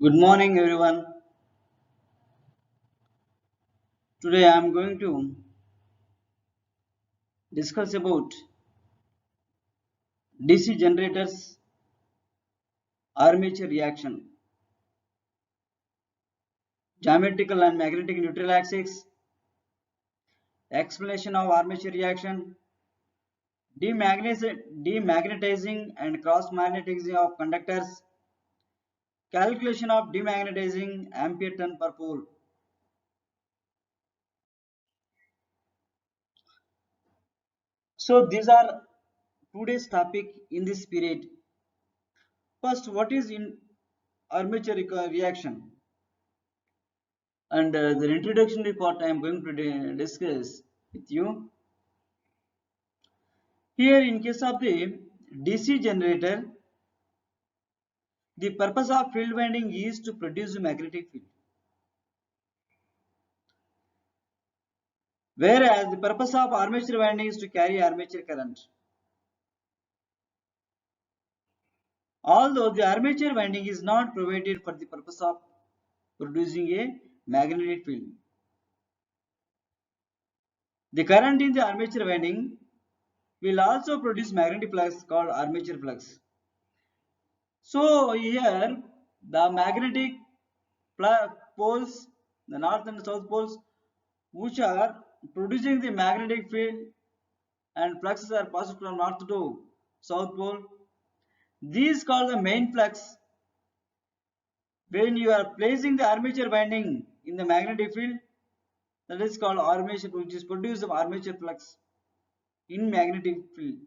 Good morning, everyone. Today I am going to discuss about DC generators armature reaction, geometrical and magnetic neutral axis, explanation of armature reaction, demagnetizing and cross magnetizing of conductors, calculation of demagnetizing ampere turn per pole. So these are today's topic in this period. First, what is in armature reaction? And the introductory part I am going to discuss with you. Here in case of the DC generator, the purpose of field winding is to produce magnetic field. Whereas the purpose of armature winding is to carry armature current. Although the armature winding is not provided for the purpose of producing a magnetic field. The current in the armature winding will also produce magnetic flux called armature flux. So here the magnetic poles, the north and south poles, which are producing the magnetic field and fluxes are passed from north to south pole. These called the main flux. When you are placing the armature winding in the magnetic field, that is called armature, which is produce of armature flux in magnetic field.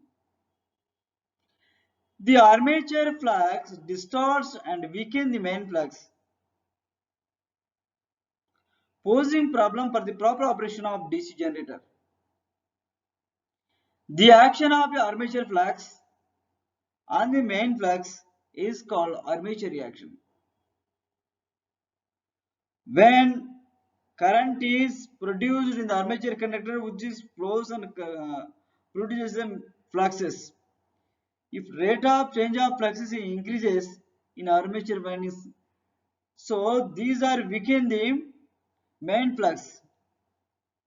The armature flux distorts and weakens the main flux, posing problem for the proper operation of DC generator. The action of the armature flux on the main flux is called armature reaction. When current is produced in the armature conductor, which is flows and produces some fluxes. If rate of change of fluxes increases in armature windings, so these are weaken the main flux.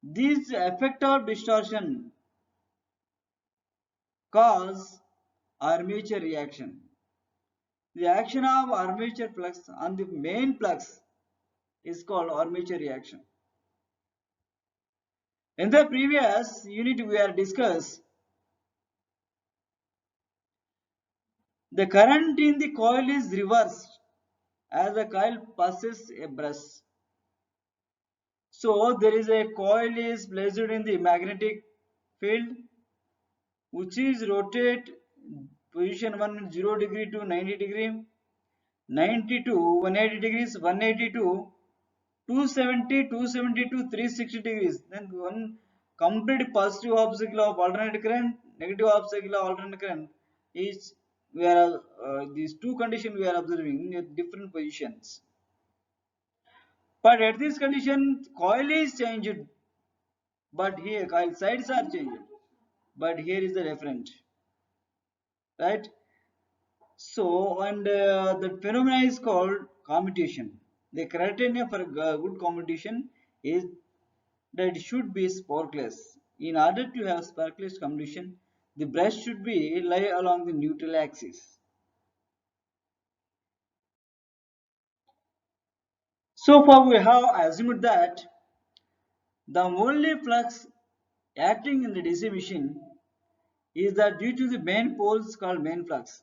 This effect of distortion cause armature reaction. The action of armature flux on the main flux is called armature reaction. In the previous unit we have discussed the current in the coil is reversed as the coil passes a brush. So there is a coil is placed in the magnetic field which is rotate position 1 0 degree to 90 degree, 90 to 180 degrees, 180 to 270, 270 to 360 degrees. Then one complete positive obstacle of alternate current, negative obstacle of alternate current is we are these two conditions we are observing at different positions. But at this condition, coil is changed, but here coil sides are changed. But here is the different, right? So, and the phenomena is called commutation. The criteria for good commutation is that it should be sparkless. In order to have sparkless commutation, the brush should be lie along the neutral axis. So far we have assumed that the only flux acting in the DC machine is that due to the main poles called main flux.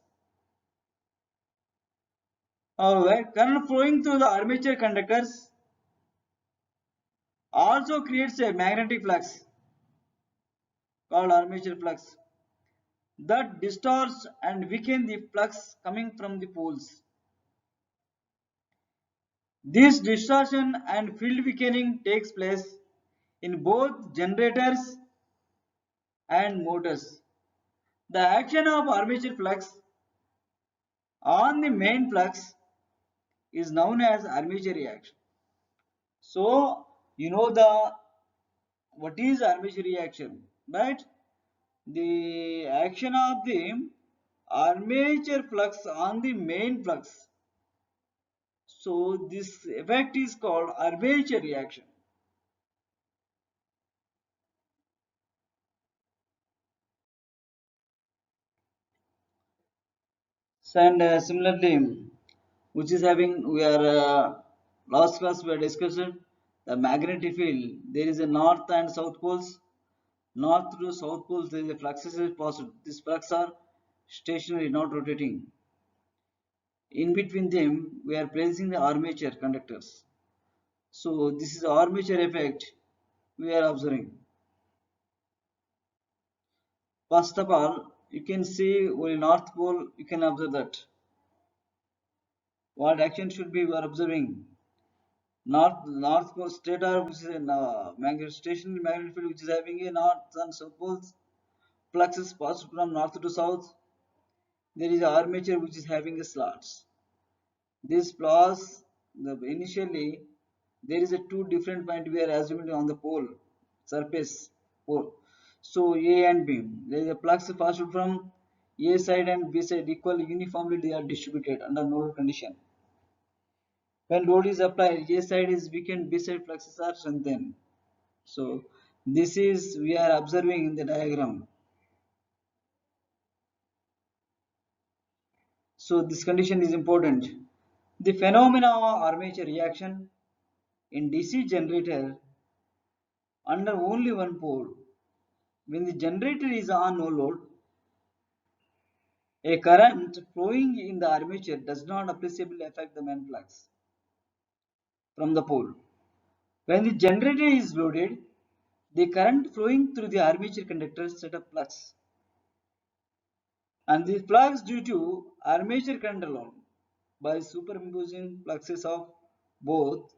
However, current flowing through the armature conductors also creates a magnetic flux called armature flux that distorts and weakens the flux coming from the poles. This distortion and field weakening takes place in both generators and motors. The action of armature flux on the main flux is known as armature reaction. So you know the what is armature reaction, right? The action of the armature flux on the main flux. So this effect is called armature reaction. So, and similarly, which is having we are last class we are discussed the magnetic field. There is a north and south poles. North to south poles there is a fluxes is positive. These flux are stationary, not rotating. In between them, we are placing the armature conductors. So this is armature effect we are observing. First of all, you can see only north pole. You can observe that. What action should be we are observing? North pole stator, which is a stationary magnetic field, which is having a north and south poles. Fluxes pass from north to south. There is a armature which is having a slots. This plus initially there is a two different point we are assuming on the pole surface pole. So A and B. There is a flux passed from A side and B side equally uniformly they are distributed under no condition. When load is applied, A side is weakened, B side fluxes are strengthened. So this is we are observing in the diagram. So this condition is important. The phenomena of armature reaction in DC generator under only one pole. When the generator is on no load, a current flowing in the armature does not appreciably affect the main flux from the pole. When the generator is loaded, the current flowing through the armature conductors set up flux. And the flux due to armature current alone by superimposing fluxes of both,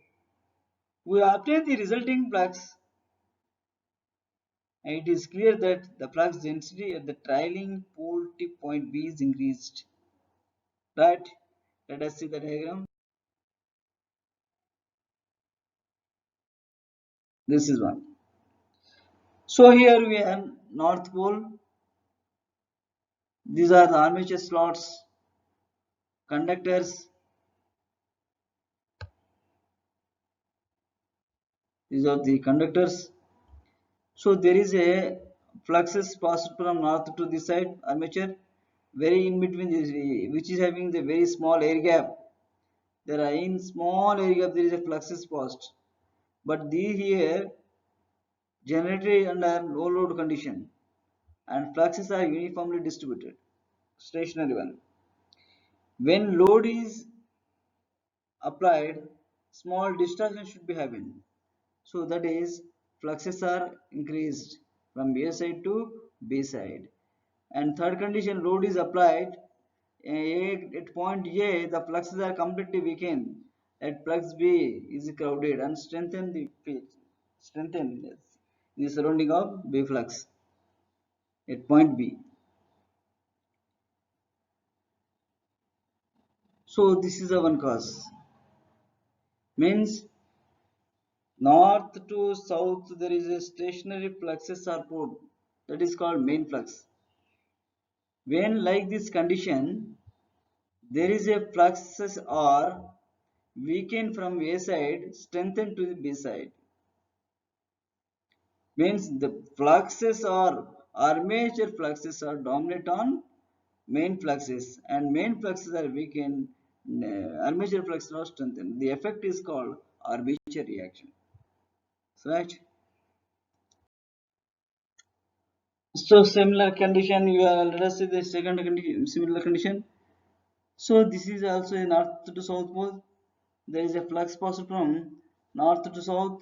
we obtain the resulting flux. And it is clear that the flux density at the trailing pole tip point B is increased. Right? Let us see the diagram. This is one. So here we have North Pole. These are the armature slots, conductors. These are the conductors. So there is a fluxes passed from north to this side armature, very in between this, which is having the very small air gap. There are in small air gap there is a fluxes passed, but the here generated under no load condition and fluxes are uniformly distributed, stationary one. When load is applied, small distortion should be having. So that is fluxes are increased from A side to B side. And third condition, load is applied. At point A, the fluxes are completely weakened. At flux B is crowded and strengthen the field, strengthen the surrounding of B flux at point B. So this is the one cause. Means north to south there is a stationary fluxes are poured. That is called main flux. When like this condition, there is a fluxes are weakened from A side, strengthened to the B side. Means the fluxes or armature fluxes are dominant on main fluxes and main fluxes are weakened, armature fluxes are strengthened. The effect is called armature reaction. Right? So similar condition, you are let us say the second condition, similar condition. So this is also a north to south pole. There is a flux passed from north to south,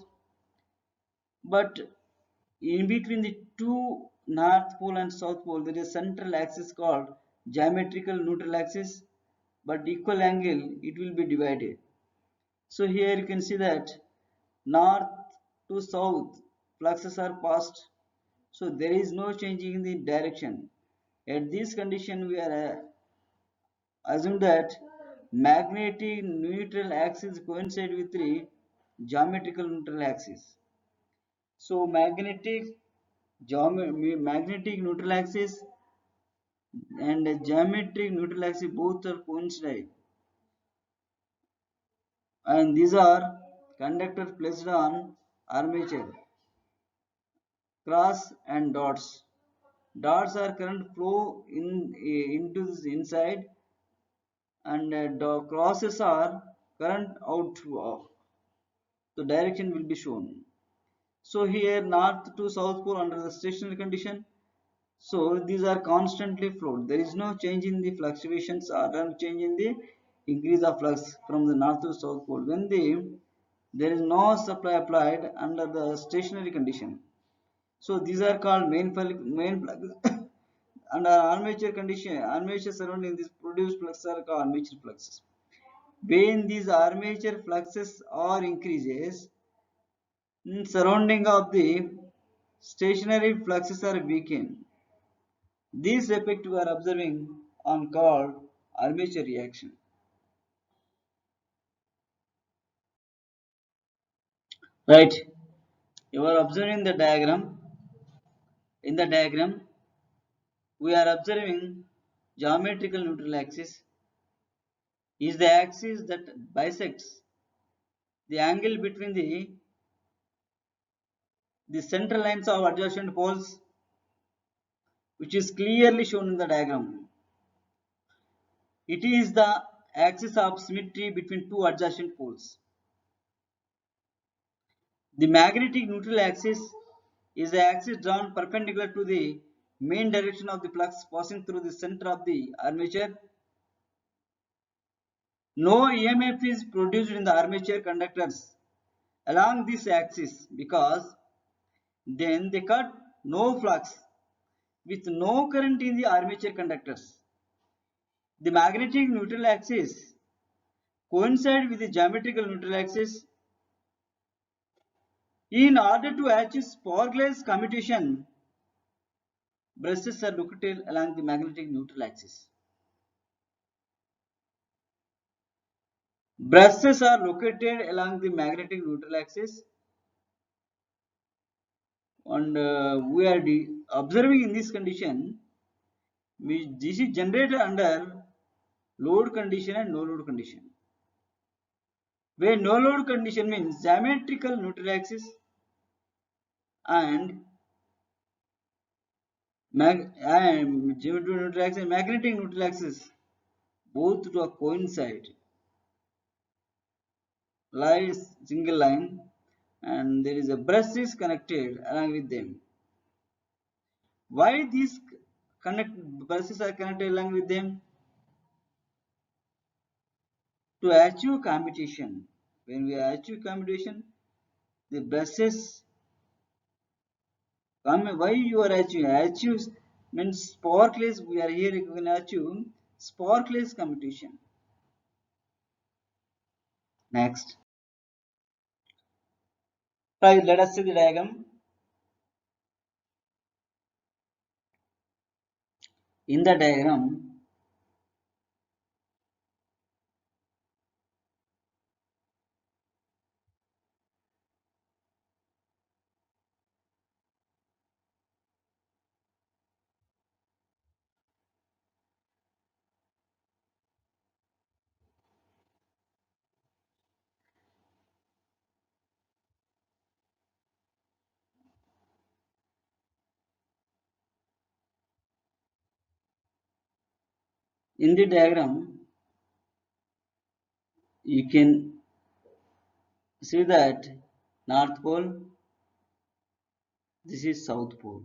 but in between the two north pole and south pole, there is a central axis called geometrical neutral axis, but equal angle it will be divided. So here you can see that north to south fluxes are passed, so there is no changing in the direction. At this condition, we are assume that magnetic neutral axis coincide with the geometrical neutral axis. So magnetic neutral axis and geometric neutral axis both are coincide. and these are conductors placed on armature, cross and dots. Dots are current flow into this inside, and crosses are current out. The direction will be shown. So here north to south pole under the stationary condition. So these are constantly flowed. There is no change in the fluctuations or no change in the increase of flux from the north to south pole when there is no supply applied under the stationary condition. So these are called main flux. Under armature condition, armature surrounding this produced flux are called armature fluxes. When these armature fluxes are increases, surrounding of the stationary fluxes are weakened. This effect we are observing on called armature reaction. Right. You are observing the diagram. In the diagram, we are observing geometrical neutral axis is the axis that bisects the angle between the central lines of adjacent poles, which is clearly shown in the diagram. It is the axis of symmetry between two adjacent poles. The magnetic neutral axis is the axis drawn perpendicular to the main direction of the flux passing through the center of the armature. No EMF is produced in the armature conductors along this axis because then they cut no flux with no current in the armature conductors. The magnetic neutral axis coincides with the geometrical neutral axis. In order to achieve sparkless commutation, brushes are located along the magnetic neutral axis. Brushes are located along the magnetic neutral axis, and we are observing in this condition. This is generated under load condition and no load condition. Where no load condition means geometrical neutral axis and geometrical neutral axis and magnetic neutral axis both to coincide, lies single line, and there is a brush is connected along with them. Why these brushes are connected along with them? To achieve commutation. When we achieve commutation, the brushes come. Why you are achieving? Achieve means sparkless. We are here going to achieve sparkless commutation. Next, right, let us see the diagram. In the diagram, in the diagram, you can see that North Pole. This is South Pole,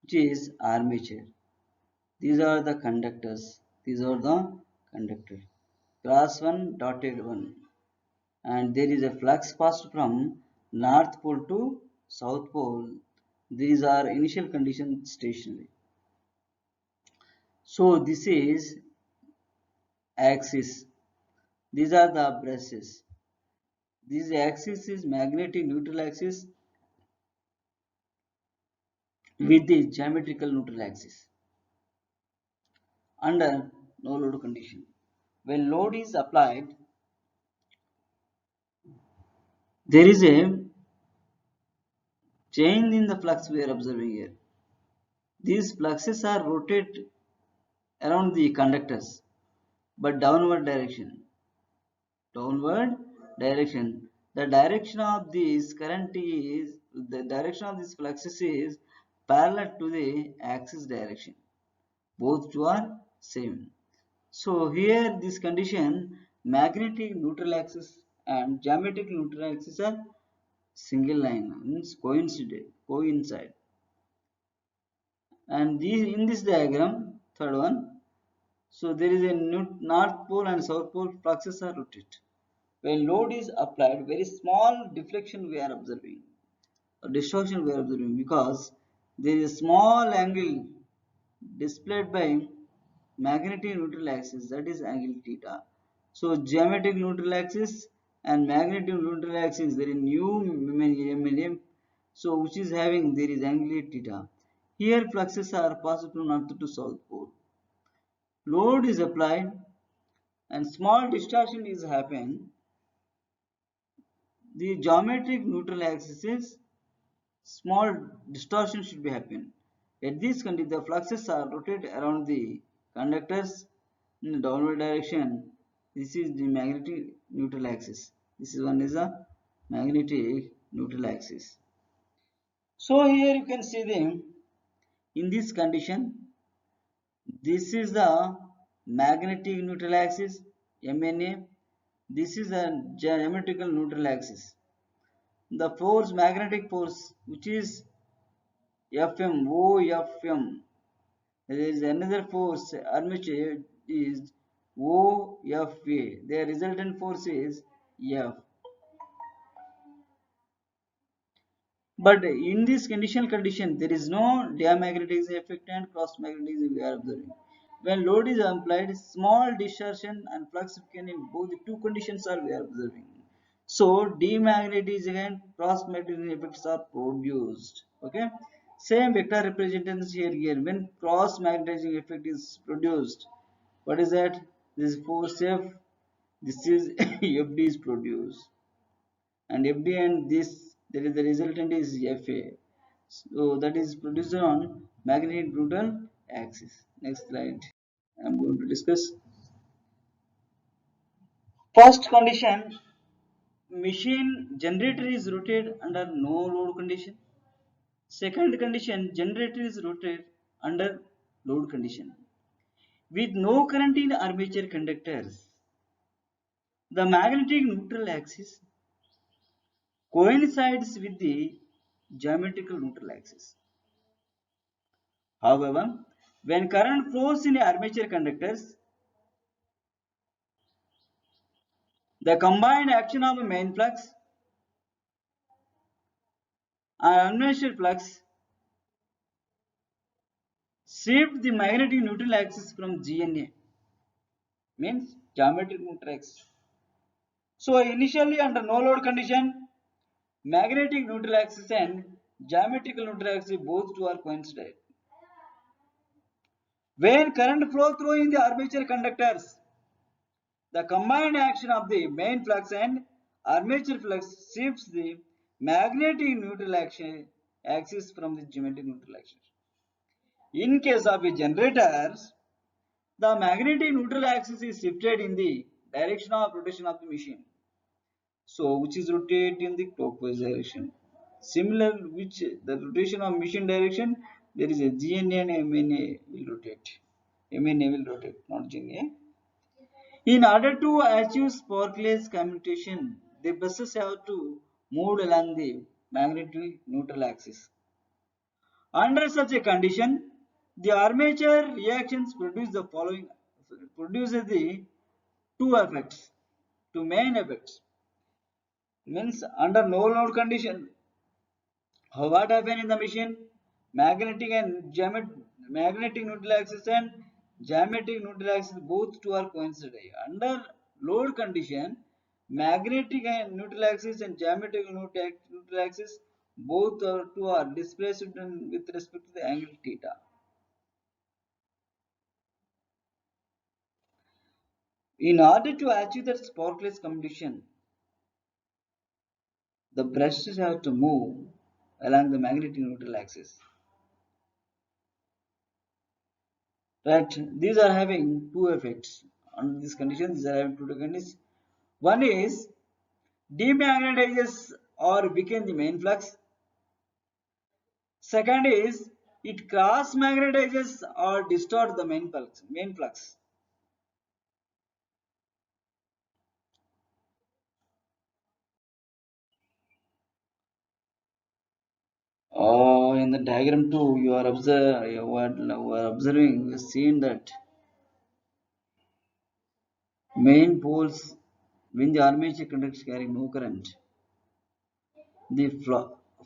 which is armature. These are the conductors. These are the conductors. Cross one, dotted one. And there is a flux passed from north pole to south pole. These are initial condition stationary. So this is axis. These are the brushes. This axis is magnetic neutral axis with the geometrical neutral axis under no load condition. When load is applied, there is a change in the flux we are observing here. These fluxes are rotate around the conductors but downward direction. downward direction. The direction of this current is the direction of this fluxes is parallel to the axis direction. Both two are same. So here this condition, magnetic neutral axis and geometric neutral axis are single line, means coincide. And in this diagram, third one, so there is a north pole and south pole fluxes are rotated. When load is applied, very small deflection we are observing, or distortion we are observing, because there is a small angle displayed by magnetic neutral axis, that is angle theta. So geometric neutral axis and magnetic neutral axis, there is new medium, so which is having there is angle theta. Here fluxes are passed from north to south pole. Load is applied and small distortion is happen. The geometric neutral axis is small distortion should be happen. At this condition, the fluxes are rotated around the conductors in the downward direction. This is the magnetic neutral axis. This is one is the magnetic neutral axis. So here you can see them in this condition. This is the magnetic neutral axis MNA. This is the geometrical neutral axis. The force, magnetic force, which is Fm, OFM. There is another force, armature is OFA. Their resultant force is F. But in this conditional condition, there is no diamagnetism effect and cross magnetism we are observing. When load is applied, small distortion and flux can in both the two conditions are we are observing. So demagnetizing and cross magnetism effects are produced. Okay. Same vector representations here. When cross magnetizing effect is produced, what is that? This is force F. This is FD is produced, and FD and this there is the resultant is FA. So that is produced on magnetic neutral axis. Next slide. I am going to discuss. First condition, machine generator is rotated under no load condition. Second condition, generator is rotated under load condition. With no current in armature conductors, the magnetic neutral axis coincides with the geometrical neutral axis. However, when current flows in armature conductors, the combined action of a main flux and armature flux shift the magnetic neutral axis from GNA, means geometric neutral axis. So initially under no load condition, magnetic neutral axis and geometrical neutral axis both two are coincident. When current flow through in the armature conductors, the combined action of the main flux and armature flux shifts the magnetic neutral axis from the geometric neutral axis. In case of a generator, the magnetic neutral axis is shifted in the direction of rotation of the machine. So, which is rotate in the clockwise direction. Similar, which the rotation of machine direction, there is a GNA and MNA will rotate. MNA will rotate, not GNA. In order to achieve sparkless commutation, the buses have to move along the magnetic neutral axis. Under such a condition, the armature reactions produces the two effects, two main effects. Means under no load condition, what happen in the machine? Magnetic neutral axis and geometric neutral axis both two are coincident. Under load condition, magnetic and neutral axis and geometric neutral axis both two are displaced with respect to the angle theta. In order to achieve that sparkless condition, the brushes have to move along the magnetic neutral axis. Right? These are having two effects. Under these conditions, these are having two conditions. One is demagnetizes or weaken the main flux. Second is it cross magnetizes or distort the main flux. In the diagram 2, you are observing, seeing that main poles, when the armature conductors carry no current, the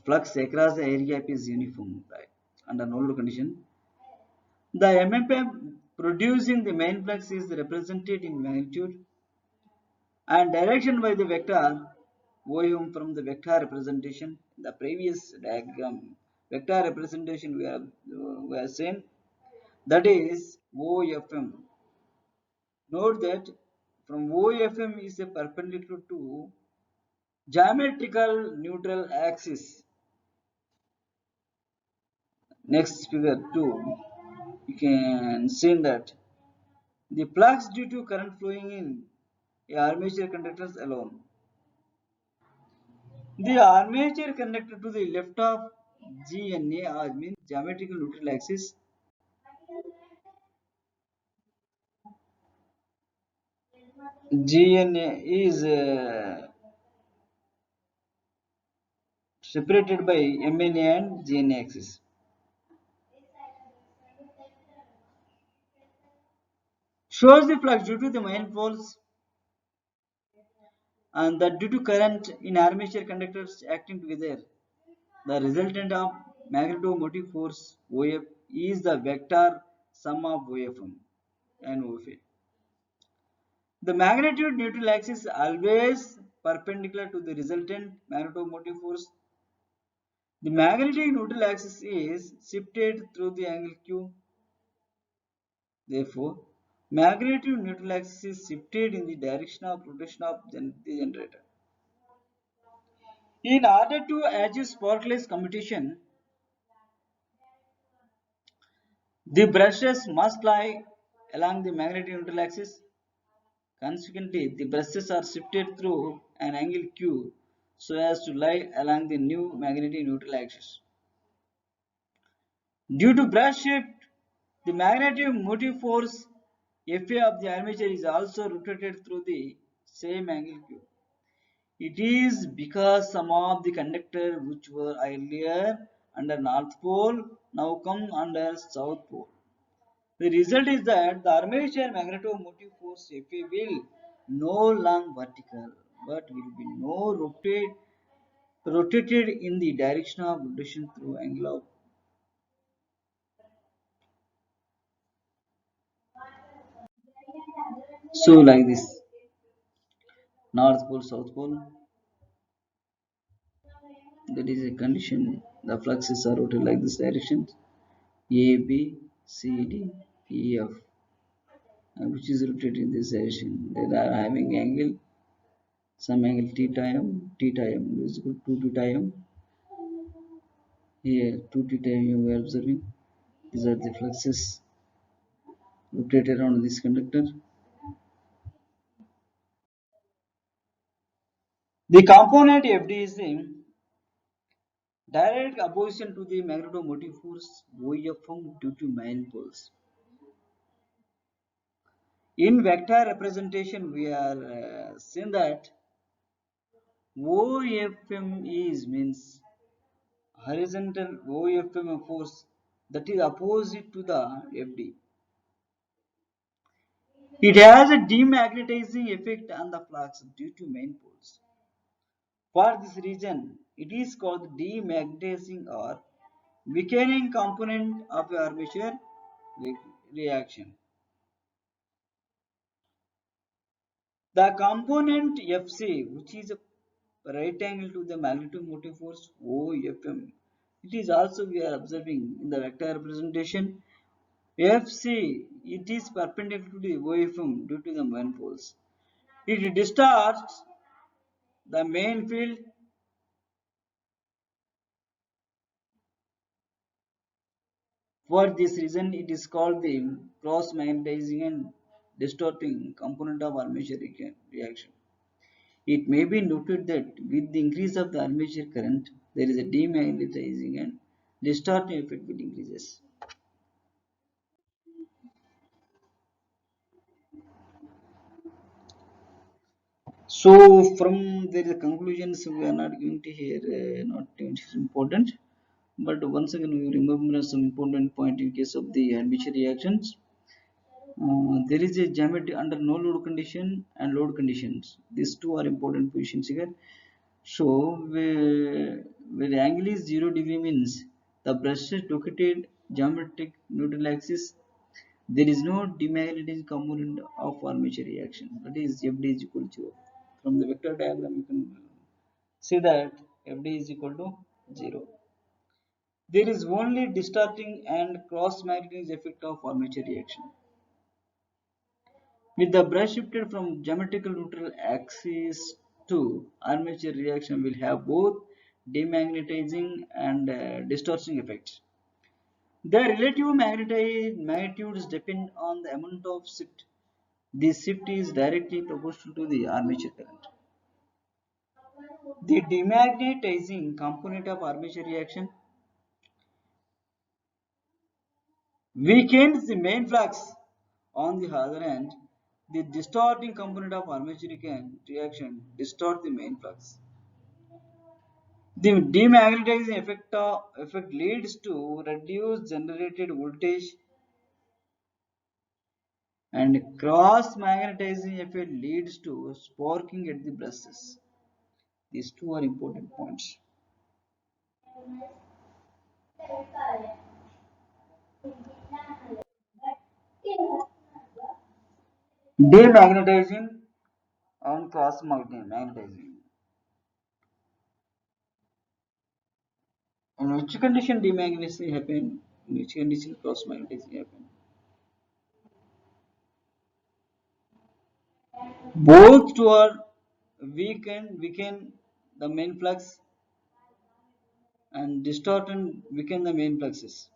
flux across the air gap is uniform, right? Under no load condition, the MMF producing the main flux is represented in magnitude and direction by the vector OM from the vector representation. The previous diagram vector representation we have seen, that is OFM. Note that from OFM is a perpendicular to geometrical neutral axis. Next figure 2, you can see that the flux due to current flowing in a armature conductors alone. The armature conductor to the left of GNA means geometrical neutral axis. GNA is separated by MNA and GNA axis. Shows the flux due to the main poles and that due to current in armature conductors acting together. The resultant of magnetomotive force OF is the vector sum of OFM and OFA. The magnitude neutral axis is always perpendicular to the resultant magnetomotive force. The magnetic neutral axis is shifted through the angle Q. Therefore, magnetic neutral axis is shifted in the direction of rotation of the generator. In order to achieve sparkless commutation, the brushes must lie along the magnetic neutral axis. Consequently, the brushes are shifted through an angle Q so as to lie along the new magnetic neutral axis. Due to brush shift, the magnetic motive force Fa of the armature is also rotated through the same angle Q. It is because some of the conductors which were earlier under North Pole now come under South Pole. The result is that the armature magnetomotive force Fa will no longer vertical but will be no rotated in the direction of rotation through angle of. So like this, North Pole, South Pole, that is a condition. The fluxes are rotated like this direction: A, B, C, D, E, F, which is rotated in this direction. They are having angle, some angle theta m is equal to 2 theta m. Here 2 theta m you are observing. These are the fluxes rotated around this conductor. The component FD is in direct opposition to the magnetomotive force OFM due to main poles. In vector representation, we are seeing that OFM is means horizontal OFM force that is opposite to the FD. It has a demagnetizing effect on the flux due to main poles. For this reason, it is called demagnetizing or weakening component of armature reaction. The component Fc, which is a right angle to the magnetomotive force OFM, it is also we are observing in the vector representation. Fc, it is perpendicular to the OFM due to the main poles. It distorts the main field. For this reason, it is called the cross magnetizing and distorting component of armature reaction. It may be noted that with the increase of the armature current, there is a demagnetizing and distorting effect will increases. So from there the conclusions we are not going to hear, not going to important. But once again we remember some important point in case of the armature reactions. There is a geometry under no load condition and load conditions. These two are important positions here. So where the angle is 0 degree means the brush is located geometric neutral axis. There is no demagnetizing component of armature reaction. That is FD is equal to 0. From the vector diagram you can see that FD is equal to 0. There is only distorting and cross magnetizing effect of armature reaction. With the brush shifted from geometrical neutral axis to armature reaction will have both demagnetizing and distorting effects. The relative magnitudes depend on the amount of shift. This shift is directly proportional to the armature current. The demagnetizing component of armature reaction weakens the main flux. On the other hand, the distorting component of armature reaction distort the main flux. The demagnetizing effect leads to reduced generated voltage and cross magnetizing effect leads to sparking at the brushes. These two are important points. Demagnetizing and cross magnetizing. In which condition demagnetizing happen? In which condition cross magnetizing happen? Both two are weaken the main flux and distort and weaken the main fluxes.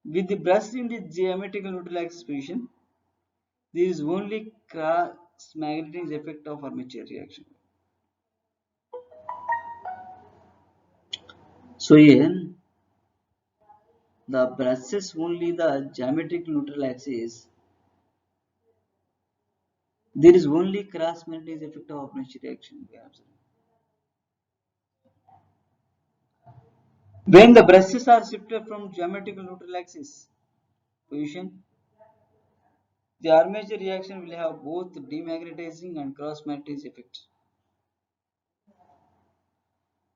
With the brush in the geometrical neutral axis position, there is only cross magnetizing effect of armature reaction. So here the brushes only the geometrical neutral axis. There is only cross magnetizing effect of armature reaction. When the brushes are shifted from geometrical neutral axis position, the armature reaction will have both demagnetizing and cross magnetizing effects.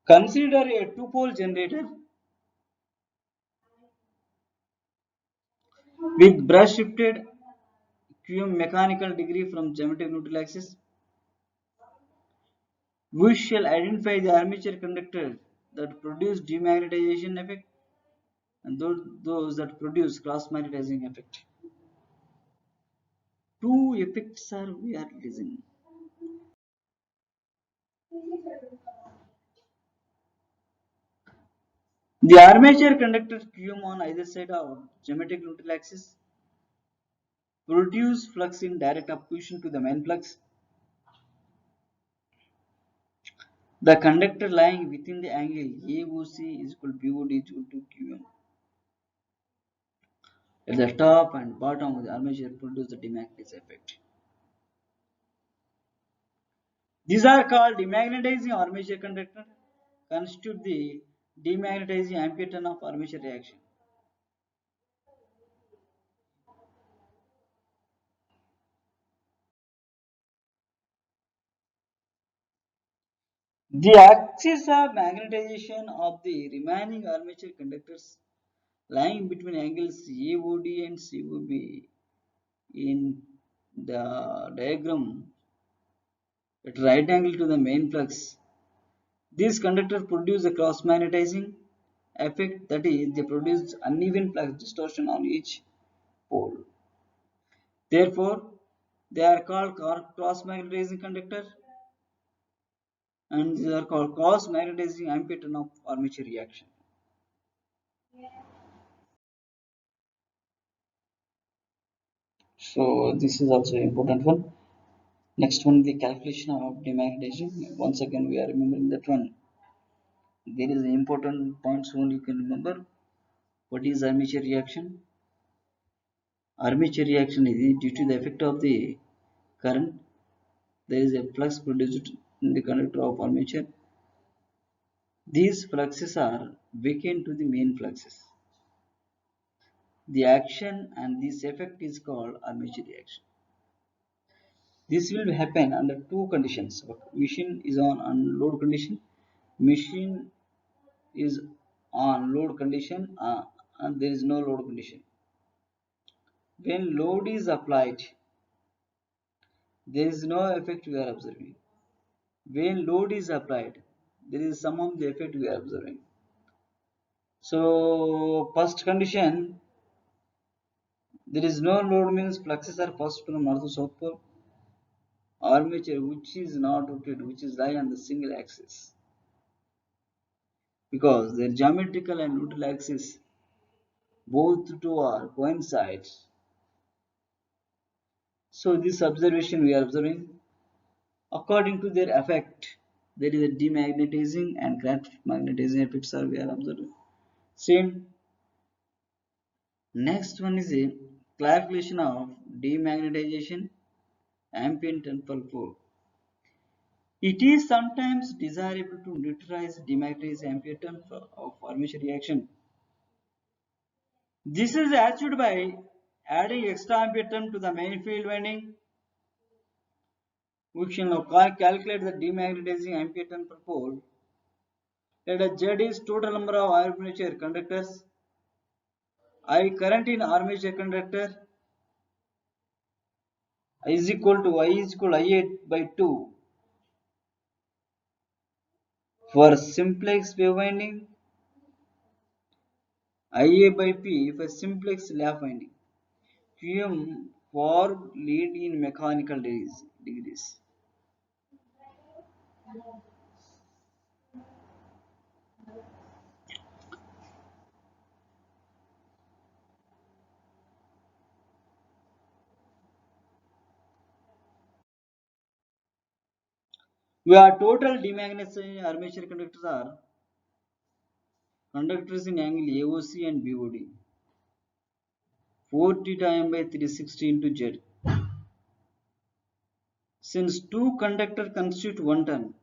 Consider a two-pole generator with brush shifted mechanical degree from geometric neutral axis. We shall identify the armature conductor that produce demagnetization effect and those that produce cross magnetizing effect. Two effects are we are listening. The armature conductor Q on either side of geometric neutral axis produce flux in direct opposition to the main flux. The conductor lying within the angle AOC is equal to BOD is equal to QM. At the top and bottom of the armature produce the demagnetizing effect. These are called demagnetizing armature conductor, constitute the demagnetizing ampere turn of armature reaction. The axis of magnetization of the remaining armature conductors lying between angles AOD and COB in the diagram at right angle to the main flux. These conductors produce a cross magnetizing effect, that is, they produce uneven flux distortion on each pole. Therefore, they are called cross magnetizing conductor and these are called cross magnetizing ampere turn of armature reaction. So this is also important one. Next one, the calculation of demagnetization. Once again, we are remembering that one. There is an important points one you can remember. What is armature reaction? Armature reaction is due to the effect of the current. There is a flux produced in the conductor of armature. These fluxes are weakened to the main fluxes. The action and this effect is called armature reaction. This will happen under two conditions. Machine is on unload condition. Machine is on load condition and there is no load condition. When load is applied, there is no effect we are observing. When load is applied, there is some of the effect we are observing. So first condition, there is no load means fluxes are passed from north to south pole. Armature which is not rotated, which is lie on the single axis, because their geometrical and neutral axis both two are coincide. So this observation we are observing according to their effect. There is a demagnetizing and craft magnetizing effects are we are observing. Same. Next one is a calculation of demagnetization ambient and pole. It is sometimes desirable to neutralize demagnetize ambient of armature reaction. This is achieved by adding extra ampere turn to the main field winding. We shall now calculate the demagnetizing ampere turn per pole. Let us Z is total number of armature conductors. I current in armature conductor I is equal to IA by 2 for simplex wave winding, IA by P for simplex lap winding, QM for lead in mechanical degrees. Where total demagnetizing armature conductors are conductors in angle AOC and BOD. 4 theta m by 360 into Z. Since two conductors constitute one turn,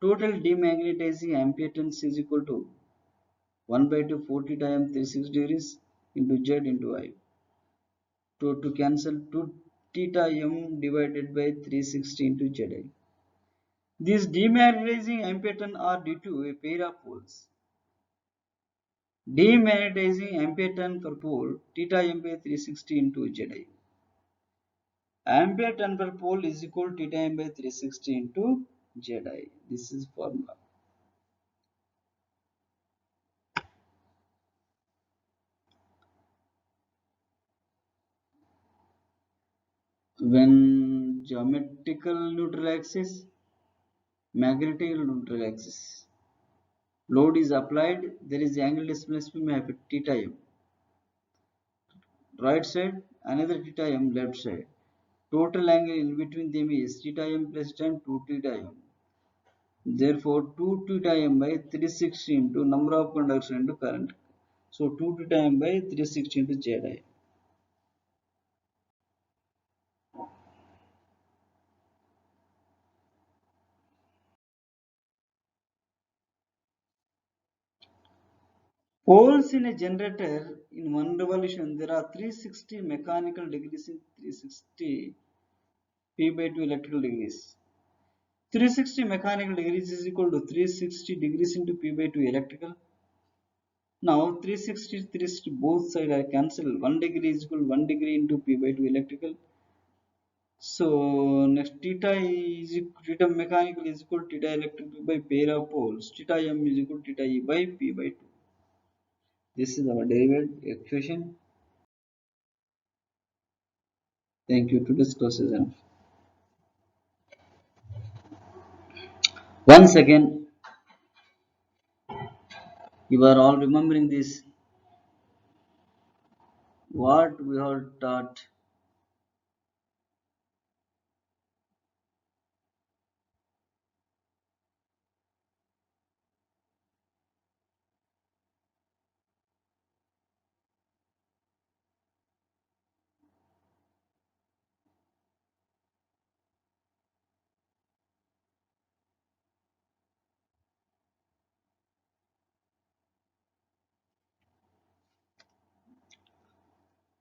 total demagnetizing ampere turns is equal to 1 by 2 4 theta m 36 degrees into Z into I. To cancel 2 theta m divided by 360 into Zi. These demagnetizing ampere turns are due to a pair of poles. Demagnetizing ampere turn per pole theta m by 360 into Zi. Ampere turn per pole is equal to theta m by 360 into Zi. This is formula. When geometrical neutral axis, magnetic neutral axis, load is applied, there is angle displacement of theta m. Right side, another theta m left side. Total angle in between them is theta m plus tan 2 theta m. Therefore, 2 theta m by 360 into number of conductors into current. So 2 theta m by 360 into Zi. Poles in a generator in one revolution, there are 360 mechanical degrees in 360 P by 2 electrical degrees. 360 mechanical degrees is equal to 360 degrees into P by 2 electrical. Now 360, 360 both sides are cancelled. 1 degree is equal to 1 degree into P by 2 electrical. So next theta mechanical is equal to theta electrical by pair of poles. Theta m is equal to theta e by P by 2. This is our derived equation. Thank you. Today's class is enough. Once again, you are all remembering this. What we have taught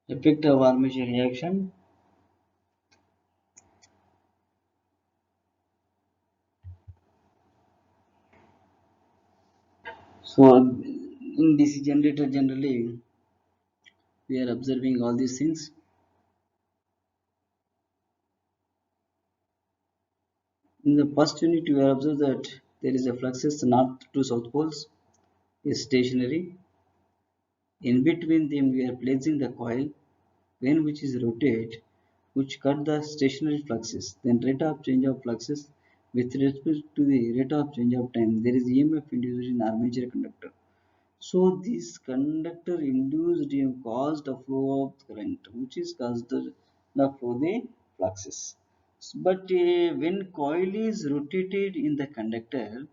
Effect of armature reaction. So in DC generator generally we are observing all these things. In the first unit we are observed that there is a fluxes north to south poles is stationary. In between them we are placing the coil when which is rotate which cut the stationary fluxes. Then rate of change of fluxes with respect to the rate of change of time there is EMF induced in armature conductor. So this conductor induced EMF caused the flow of current which is caused the flow the fluxes. But when coil is rotated in the conductor,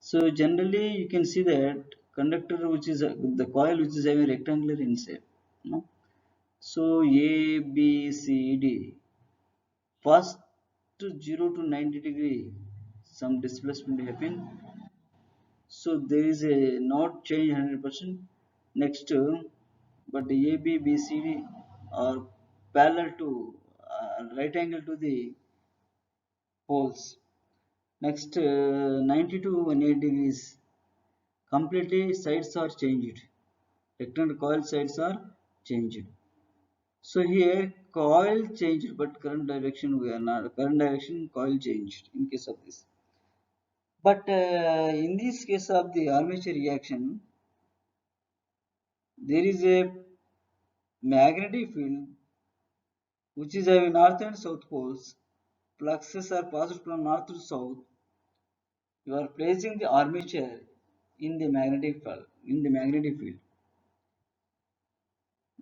so generally you can see that conductor which is the coil which is having rectangular in shape. No? So A, B, C, D. First 0 to 90 degree some displacement happen. So there is a not change 100%. Next, but the A, B, B, C, D are parallel to right angle to the poles. Next, 90 to 180 degrees completely sides are changed. Rectangle coil sides are changed. So here coil changed but current direction we are not current direction coil changed in case of this. But in this case of the armature reaction there is a magnetic field which is having north and south poles. Fluxes are passed from north to south. You are placing the armature in the magnetic field.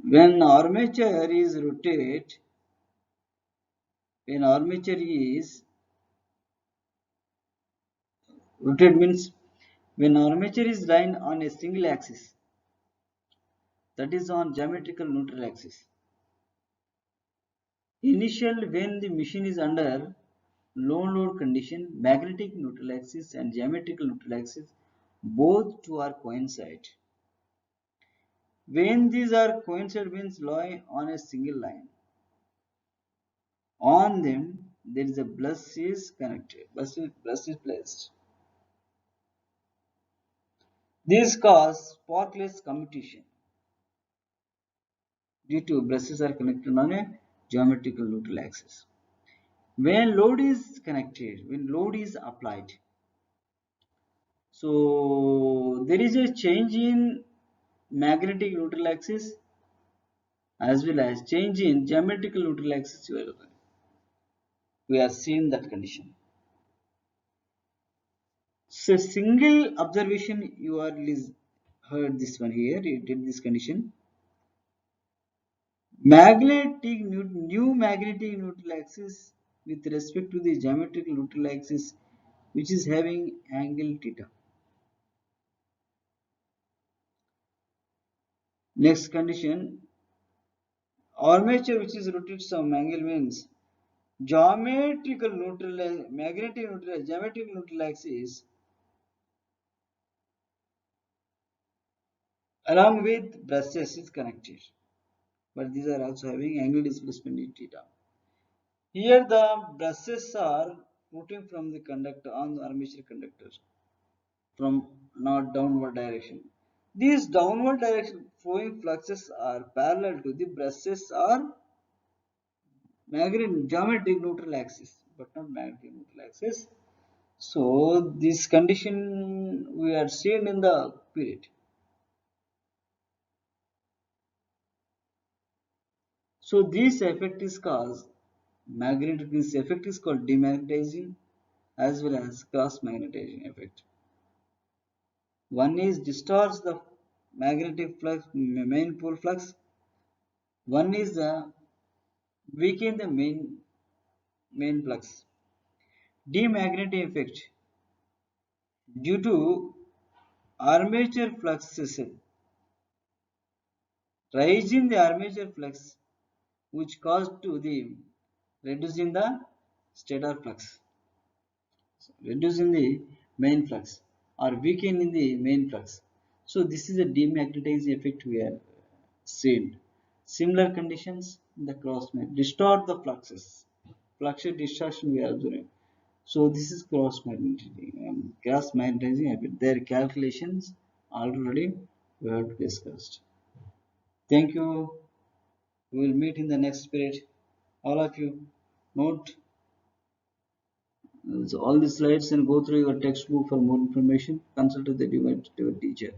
When armature is rotate, when armature is rotate means when armature is lying on a single axis, that is on geometrical neutral axis. Initial when the machine is under low load condition, magnetic neutral axis and geometrical neutral axis both two are coincide. When these are coincide means lying on a single line. On them there is a bus is connected, bus is placed. This causes sparkless commutation due to brushes are connected on a geometrical neutral axis. When load is connected, when load is applied, so there is a change in magnetic neutral axis as well as change in geometrical neutral axis. We are seeing that condition. So single observation you are heard this one here. You did this condition. New magnetic neutral axis with respect to the geometrical neutral axis which is having angle theta. Next condition, armature which is rotated some angle means geometrical neutral magnetic neutral geometric neutral axis along with brushes is connected, but these are also having angle displacement in theta. Here the brushes are routing from the conductor on the armature conductor from not downward direction. These downward direction flowing fluxes are parallel to the brushes or magnetic geometric neutral axis, but not magnetic neutral axis. So this condition we are seeing in the period. So this effect is called magnetic. This effect is called demagnetizing as well as cross magnetizing effect. One is distorts the magnetic flux, main pole flux. One is the weaken the main flux. Demagnetic effect due to armature fluxes rise in the armature flux which caused to the reducing the stator flux, reducing the main flux or weakening the main flux. So this is a demagnetizing effect we are seeing. Similar conditions in the cross magnet distort the fluxes. Fluxes distortion we are observing. So this is cross magnetizing effect. Their calculations already we have discussed. Thank you. We will meet in the next period. All of you note all the slides and go through your textbook for more information. Consult with the teacher.